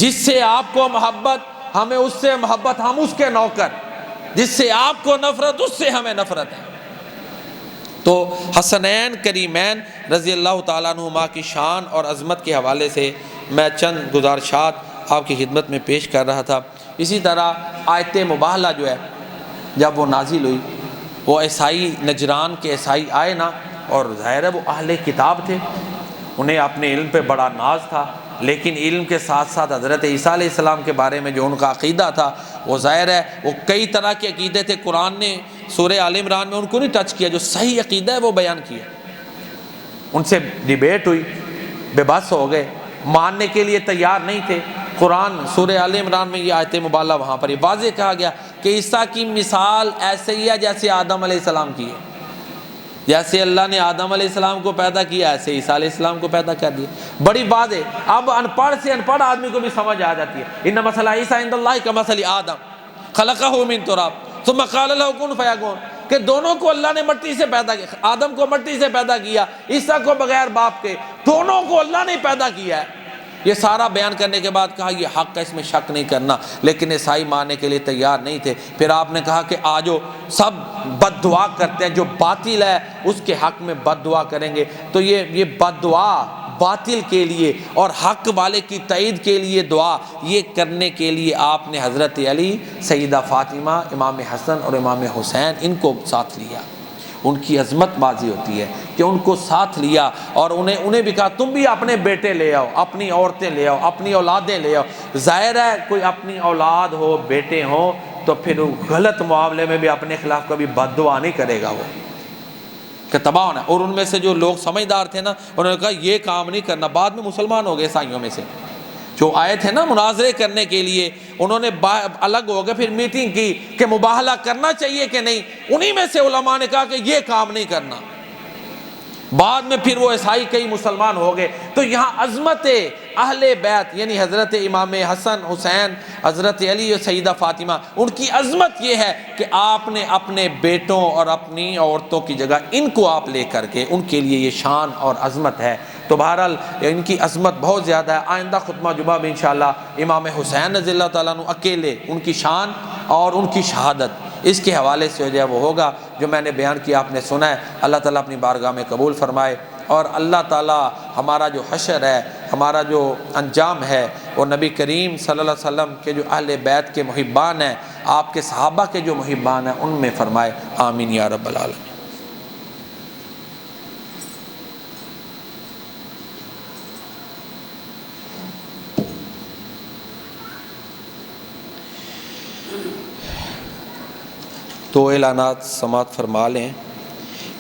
جس سے آپ کو محبت ہمیں اس سے محبت، ہم اس کے نوکر، جس سے آپ کو نفرت اس سے ہمیں نفرت ہے۔ تو حسنین کریمین رضی اللہ تعالیٰ عنہما کی شان اور عظمت کے حوالے سے میں چند گزارشات آپ کی خدمت میں پیش کر رہا تھا۔ اسی طرح آیت مباہلہ جو ہے جب وہ نازل ہوئی، وہ عیسائی نجران کے عیسائی آئے نا، اور ظاہر ہے وہ اہل کتاب تھے، انہیں اپنے علم پہ بڑا ناز تھا، لیکن علم کے ساتھ ساتھ حضرت عیسیٰ علیہ السلام کے بارے میں جو ان کا عقیدہ تھا وہ ظاہر ہے وہ کئی طرح کے عقیدے تھے۔ قرآن نے سورہ آل عمران میں ان کو نہیں ٹچ کیا، جو صحیح عقیدہ ہے وہ بیان کیا۔ ان سے ڈیبیٹ ہوئی، بے بس ہو گئے، ماننے کے لیے تیار نہیں تھے۔ قرآن سورہ آل عمران میں یہ آیت مبالغہ وہاں پر یہ واضح کہا گیا کہ عیسیٰ کی مثال ایسے ہی ہے جیسے آدم علیہ السلام کی ہے، جیسے اللہ نے آدم علیہ السلام کو پیدا کیا ایسے عیسیٰ علیہ السلام کو پیدا کر دیا۔ بڑی بات ہے، اب ان پڑھ سے ان پڑھ آدمی کو بھی سمجھ آ جاتی ہے۔ ان مثل عیسیٰ عند اللہ کمثل آدم خلقہ من تراب ثم قال له کن فیکون، کہ دونوں کو اللہ نے مٹی سے پیدا کیا، آدم کو مٹی سے پیدا کیا، عیسیٰ کو بغیر باپ کے، دونوں کو اللہ نے پیدا کیا ہے۔ یہ سارا بیان کرنے کے بعد کہا یہ حق ہے، اس میں شک نہیں کرنا، لیکن عیسائی ماننے کے لیے تیار نہیں تھے۔ پھر آپ نے کہا کہ آجو سب بد دعا کرتے ہیں، جو باطل ہے اس کے حق میں بد دعا کریں گے، تو یہ بد دعا باطل کے لیے اور حق والے کی تائید کے لیے دعا، یہ کرنے کے لیے آپ نے حضرت علی، سیدہ فاطمہ، امام حسن اور امام حسین ان کو ساتھ لیا۔ ان کی عظمت بازی ہوتی ہے کہ ان کو ساتھ لیا، اور انہیں بھی کہا تم بھی اپنے بیٹے لے آؤ، اپنی عورتیں لے آؤ، اپنی اولادیں لے آؤ۔ ظاہر ہے کوئی اپنی اولاد ہو، بیٹے ہوں، تو پھر غلط معاملے میں بھی اپنے خلاف کبھی بد دعا نہیں کرے گا وہ کہ تباہ ہونا۔ اور ان میں سے جو لوگ سمجھدار تھے نا، انہوں نے کہا یہ کام نہیں کرنا، بعد میں مسلمان ہو گئے عیسائیوں میں سے جو آئے تھے نا مناظرے کرنے کے لیے، انہوں نے الگ ہو گئے، پھر میٹنگ کی کہ مباہلہ کرنا چاہیے کہ نہیں، انہی میں سے علماء نے کہا کہ یہ کام نہیں کرنا۔ بعد میں پھر وہ عیسائی کئی مسلمان ہو گئے۔ تو یہاں عظمت اہل بیت یعنی حضرت امام حسن حسین، حضرت علی اور سیدہ فاطمہ، ان کی عظمت یہ ہے کہ آپ نے اپنے بیٹوں اور اپنی عورتوں کی جگہ ان کو آپ لے کر کے، ان کے لیے یہ شان اور عظمت ہے۔ تو بہرحال ان کی عظمت بہت زیادہ ہے۔ آئندہ خطبہ جمعہ میں انشاءاللہ امام حسین رضی اللہ تعالیٰ عنہ اکیلے ان کی شان اور ان کی شہادت اس کے حوالے سے جو ہے وہ ہوگا، جو میں نے بیان کیا آپ نے سنا ہے۔ اللہ تعالیٰ اپنی بارگاہ میں قبول فرمائے، اور اللہ تعالیٰ ہمارا جو حشر ہے، ہمارا جو انجام ہے، وہ نبی کریم صلی اللہ علیہ وسلم کے جو اہل بیت کے محبان ہیں، آپ کے صحابہ کے جو محبان ہیں، ان میں فرمائے، آمین یا رب العالمین۔ تو اعلانات سماعت فرما لیں۔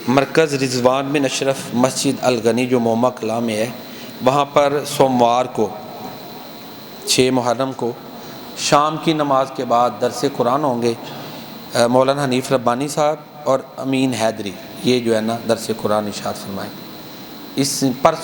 مرکز رضوان بن اشرف مسجد الغنی جو موما کلاں میں ہے، وہاں پر سوموار کو 6 محرم کو شام کی نماز کے بعد درس قرآن ہوں گے۔ مولانا حنیف ربانی صاحب اور امین حیدری یہ جو ہے نا درس قرآن ارشاد فرمائیں۔ اس پر